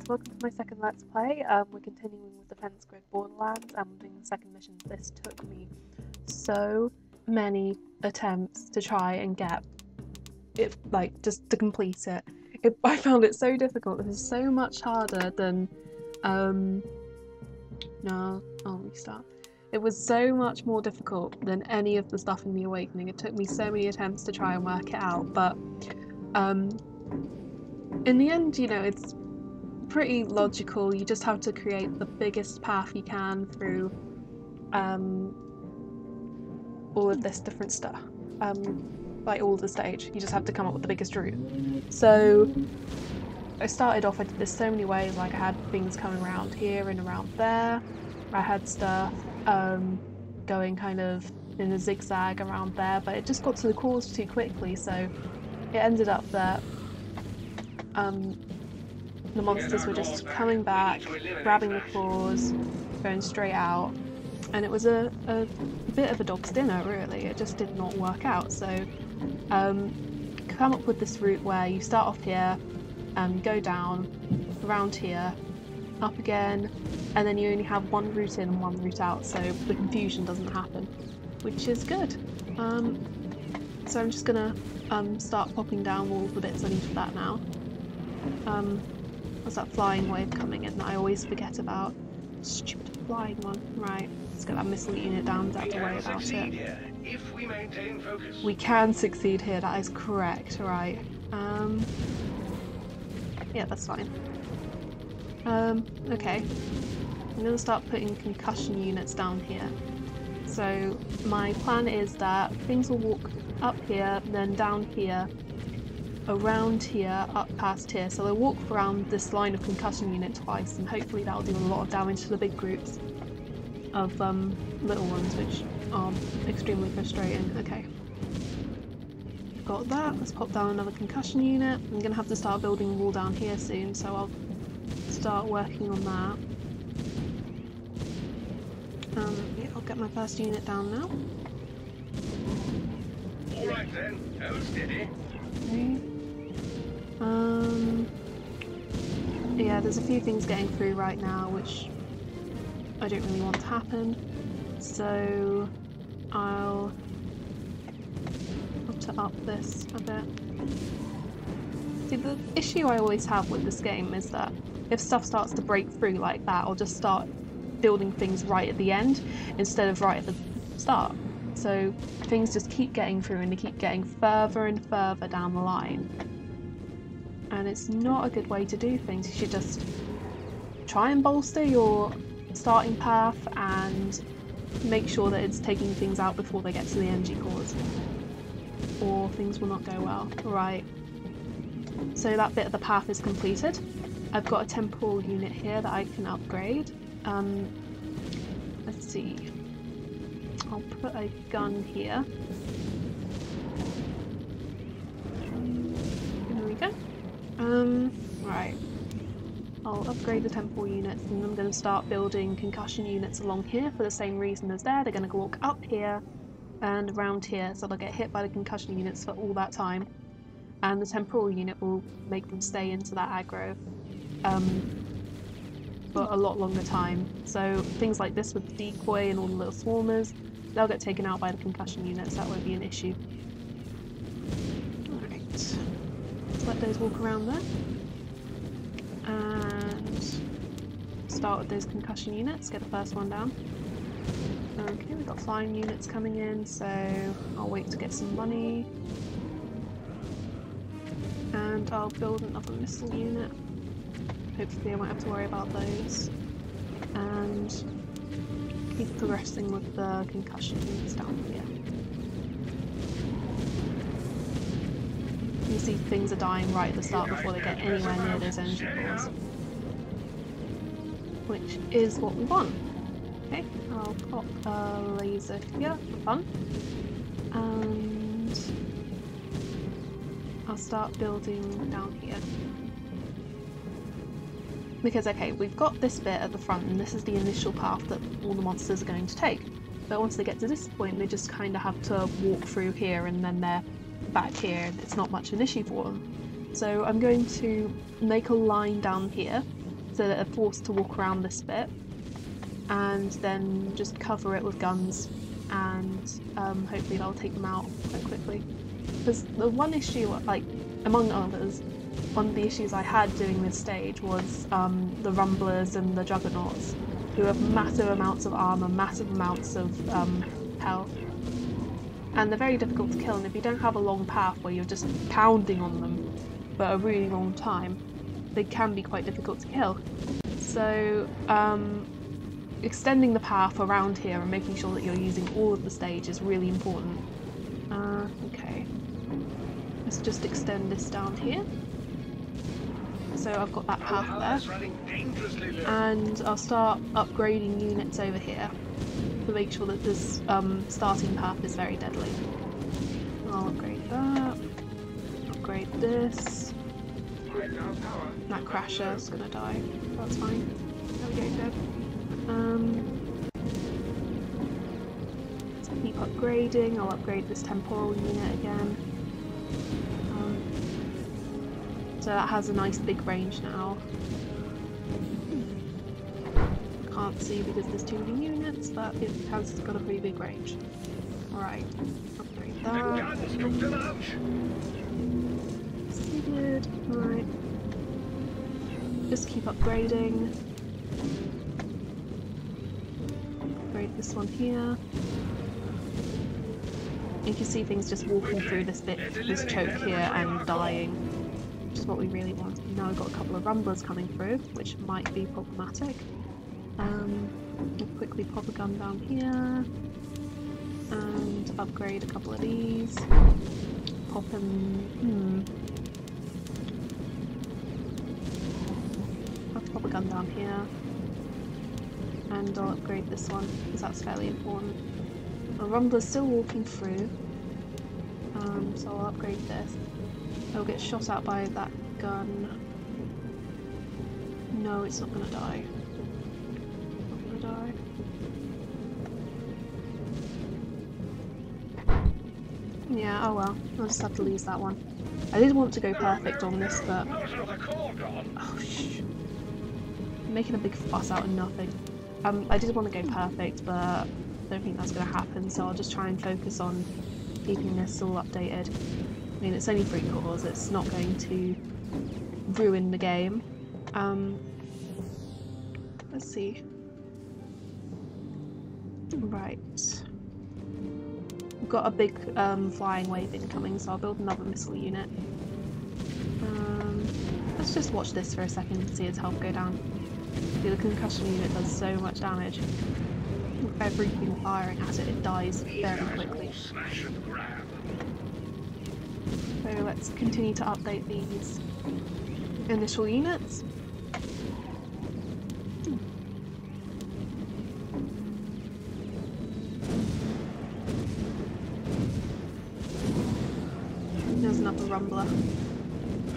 welcome to my second Let's Play. We're continuing with Defense Grid Borderlands and we're doing the second mission. This took me so many attempts to try and get it, like, just to complete it. I found it so difficult. This is so much harder than, no, I'll restart. It was so much more difficult than any of the stuff in the Awakening. It took me so many attempts to try and work it out, but, in the end, you know, it's pretty logical. You just have to create the biggest path you can through all of this different stuff, like all of the stage. You just have to come up with the biggest route. So I started off, I did this so many ways. Like I had things coming around here and around there. I had stuff going kind of in a zigzag around there, but it just got to the cores too quickly, so it ended up that the monsters were just coming back, grabbing the claws, going straight out, and it was a bit of a dog's dinner, really. It just did not work out. So come up with this route where you start off here, go down, around here, up again, and then you only have one route in and one route out, so the confusion doesn't happen, which is good. So I'm just gonna start popping down all the bits I need for that now. There's that flying wave coming in that I always forget about. Stupid flying one. Right, let's get that missile unit down, don't have to worry about it. If we maintain focus. We can succeed here, that is correct, right. Yeah, that's fine. Okay. I'm gonna start putting concussion units down here. So my plan is that things will walk up here, then down here, around here, up past here. So they'll walk around this line of concussion unit twice, and hopefully that'll do a lot of damage to the big groups of little ones, which are extremely frustrating. Okay. Got that. Let's pop down another concussion unit. I'm gonna have to start building a wall down here soon, so I'll start working on that. Yeah, I'll get my first unit down now. Alright then, hold steady. Okay. Yeah, there's a few things getting through right now which I don't really want to happen, so I'll have to up this a bit. See, the issue I always have with this game is that if stuff starts to break through like that, I'll just start building things right at the end instead of right at the start. So things just keep getting through and they keep getting further and further down the line. And it's not a good way to do things. You should just try and bolster your starting path and make sure that it's taking things out before they get to the energy cores, or things will not go well. Right. So that bit of the path is completed. I've got a temporal unit here that I can upgrade. Let's see. I'll put a gun here. There we go. Right. I'll upgrade the temporal units, and I'm going to start building concussion units along here for the same reason as there. They're going to walk up here and around here, so they'll get hit by the concussion units for all that time. And the temporal unit will make them stay into that aggro for a lot longer time. So things like this with the decoy and all the little swarmers, they'll get taken out by the concussion units, that won't be an issue. Alright, let's let those walk around there. And start with those concussion units, get the first one down. Okay, we've got flying units coming in, so I'll wait to get some money. And I'll build another missile unit. Hopefully I won't have to worry about those. And keep progressing with the concussion units down here. You see things are dying right at the start before they get anywhere near those energy cores, which is what we want. Okay, I'll pop a laser here for fun, and I'll start building down here. Because, okay, we've got this bit at the front, and this is the initial path that all the monsters are going to take. But once they get to this point, they just kind of have to walk through here, and then they're back here, and it's not much of an issue for them. So I'm going to make a line down here, so that they're forced to walk around this bit, and then just cover it with guns, and hopefully that'll take them out quite quickly. Because the one issue, like among others, one of the issues I had doing this stage was the Rumblers and the Juggernauts, who have massive amounts of armor, massive amounts of health, and they're very difficult to kill. And if you don't have a long path where you're just pounding on them for a really long time, they can be quite difficult to kill. So extending the path around here and making sure that you're using all of the stage is really important. Okay, let's just extend this down here. So I've got that path there, and I'll start upgrading units over here to make sure that this starting path is very deadly. I'll upgrade that, upgrade this. That crasher is gonna die, that's fine. There we go, dead. So keep upgrading. I'll upgrade this temporal unit again. So that has a nice big range now. Can't see because there's too many units, but it has got a pretty big range. Alright, upgrade that. Good. Alright. Just keep upgrading. Upgrade this one here. You can see things just walking through this bit, this choke here, and dying, which is what we really want. Now we've got a couple of rumblers coming through, which might be problematic. We'll quickly pop a gun down here, and upgrade a couple of these. Pop in... I'll pop a gun down here, and I'll upgrade this one, because that's fairly important. The rumbler's still walking through, so I'll upgrade this. It'll get shot out by that gun. No, it's not gonna die. Not gonna die. Yeah, oh well. I'll just have to lose that one. I did want to go perfect on this, but... Oh, shh. I'm making a big fuss out of nothing. I did want to go perfect, but I don't think that's going to happen, so I'll just try and focus on keeping this all updated. I mean, it's only 3 cores, it's not going to ruin the game. Let's see. Right. We've got a big flying wave incoming, so I'll build another missile unit. Let's just watch this for a second and see its health go down. See, the concussion unit does so much damage. Everything firing at it, it dies very quickly. So let's continue to update these initial units. There's another rumbler.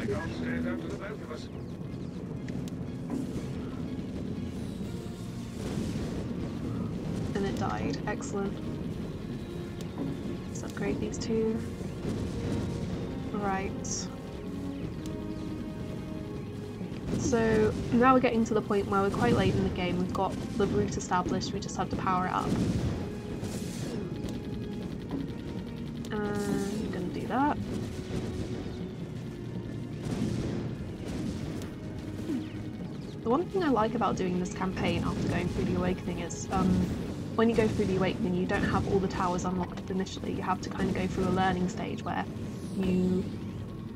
I can't stand up to the both of us. And it died. Excellent. Let's upgrade these two. Right. So now we're getting to the point where we're quite late in the game. We've got the route established, we just have to power it up. And I'm gonna do that. The one thing I like about doing this campaign after going through the Awakening is when you go through the Awakening you don't have all the towers unlocked initially. You have to kind of go through a learning stage where you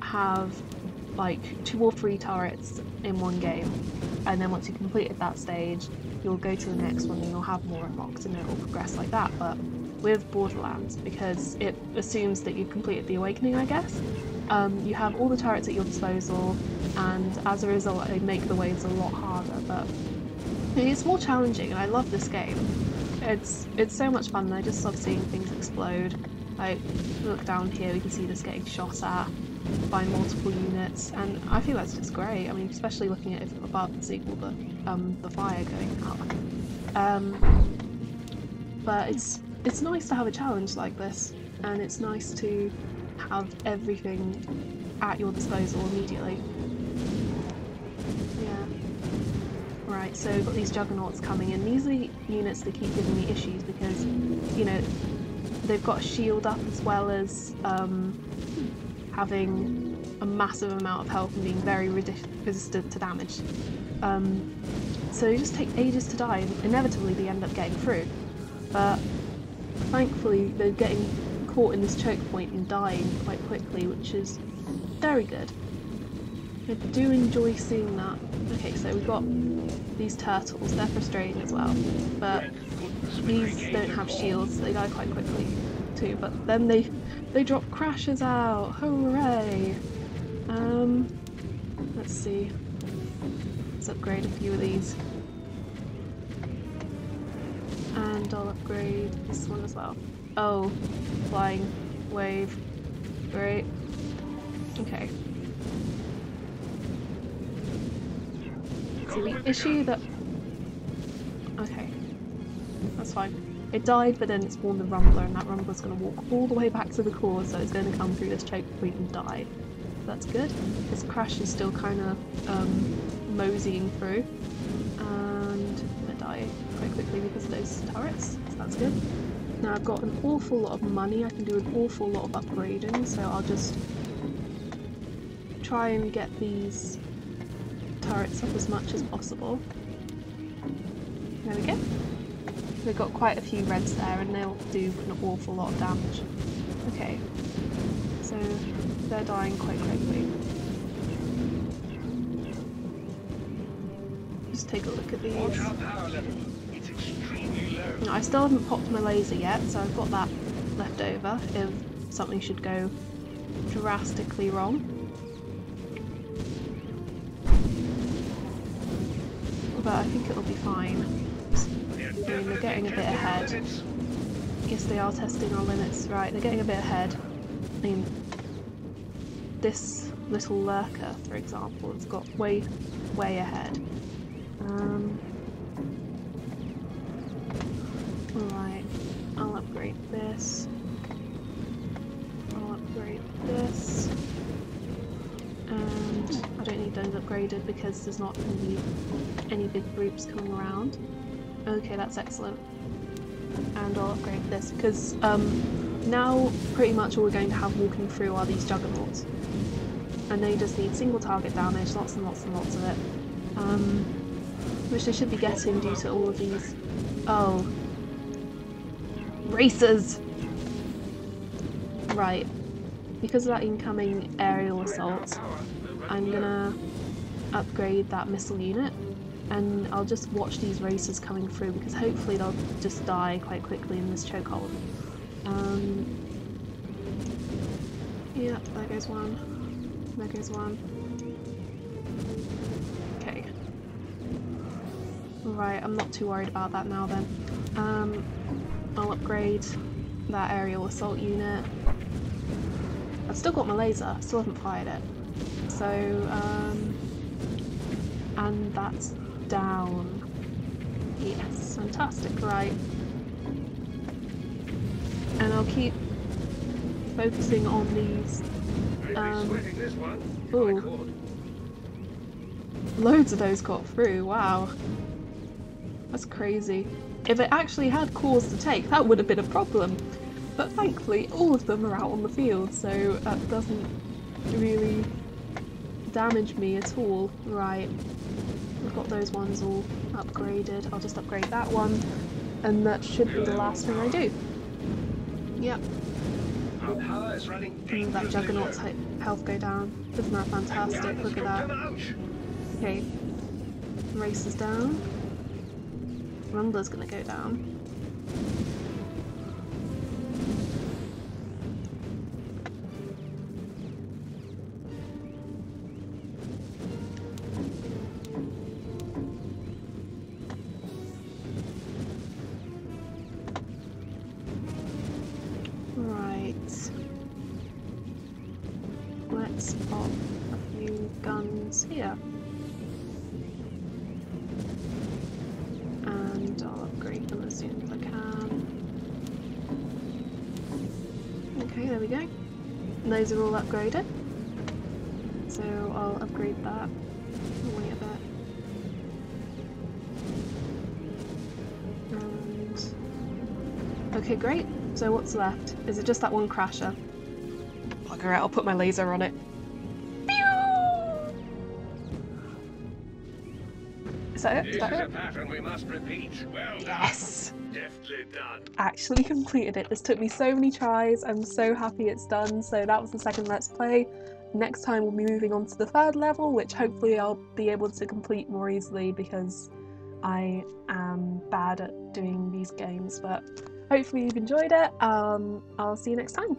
have like 2 or 3 turrets in one game, and then once you've completed that stage you'll go to the next one and you'll have more unlocked, and it will progress like that. But with Borderlands, because it assumes that you've completed the Awakening, I guess, you have all the turrets at your disposal, and as a result they make the waves a lot harder. But it's more challenging, and I love this game. It's so much fun, and I just love seeing things explode. Like, look down here, we can see this getting shot at by multiple units, and I think that's just great. I mean, especially looking at it from above and seeing all the fire going up. But it's nice to have a challenge like this, and it's nice to have everything at your disposal immediately. Yeah. Right, so we've got these juggernauts coming in. These are the units that keep giving me issues because, you know, they've got a shield up as well as having a massive amount of health and being very resistant to damage. So they just take ages to die, and inevitably they end up getting through. But thankfully they're getting caught in this choke point and dying quite quickly, which is very good. I do enjoy seeing that. Okay, so we've got these turtles, they're frustrating as well, but these don't have shields, so they die quite quickly too, but then they drop crashes out, hooray! Let's see, let's upgrade a few of these. And I'll upgrade this one as well. Oh, flying wave, great, okay. So the issue that... Okay, that's fine. It died, but then it spawned the rumbler, and that rumbler's going to walk all the way back to the core, so it's going to come through this choke point and die. That's good. This crash is still kind of moseying through, and I die quite quickly because of those turrets, so that's good. Now I've got an awful lot of money, I can do an awful lot of upgrading, so I'll just try and get these turrets up as much as possible. There we go. We've got quite a few reds there and they'll do an awful lot of damage. Okay, so they're dying quite quickly. Just take a look at these. I still haven't popped my laser yet, so I've got that left over if something should go drastically wrong. But I think it'll be fine. I mean, they're getting a bit ahead. Yes, they are testing our limits. Right, they're getting a bit ahead. I mean, this little lurker, for example, has got way ahead. Alright, I'll upgrade this. I'll upgrade this. And I don't need those upgraded because there's not going to be any big groups coming around. Okay, that's excellent. And I'll upgrade this because now pretty much all we're going to have walking through are these juggernauts. And they just need single target damage, lots and lots and lots of it. Which they should be getting due to all of these... Oh. Racers! Right. Because of that incoming aerial assault, I'm gonna upgrade that missile unit, and I'll just watch these racers coming through because hopefully they'll just die quite quickly in this chokehold. Yeah, there goes one. There goes one. Okay. Right, I'm not too worried about that now then. I'll upgrade that aerial assault unit. I've still got my laser, still haven't fired it. So, and that's down. Yes, fantastic, right. And I'll keep focusing on these. Ooh. Loads of those got through, wow. That's crazy. If it actually had cores to take, that would have been a problem. But thankfully, all of them are out on the field, so that doesn't really damage me at all. Right, I've got those ones all upgraded. I'll just upgrade that one, and that should be the last thing I do. Yep. And that Juggernaut's health go down. Isn't that fantastic? Look at that. Okay, race is down. Rumbler's gonna go down. Let's pop a few guns here. And I'll upgrade them as soon as I can. Okay, there we go. And those are all upgraded. So I'll upgrade that. Wait a bit. Okay, great. So what's left? Is it just that one crasher? Bugger it, I'll put my laser on it. Is that it? This is a pattern we must repeat. Well done. Yes! Deftly done. Actually completed it. This took me so many tries. I'm so happy it's done. So that was the second Let's Play. Next time we'll be moving on to the third level, which hopefully I'll be able to complete more easily because I am bad at doing these games. But hopefully you've enjoyed it. I'll see you next time.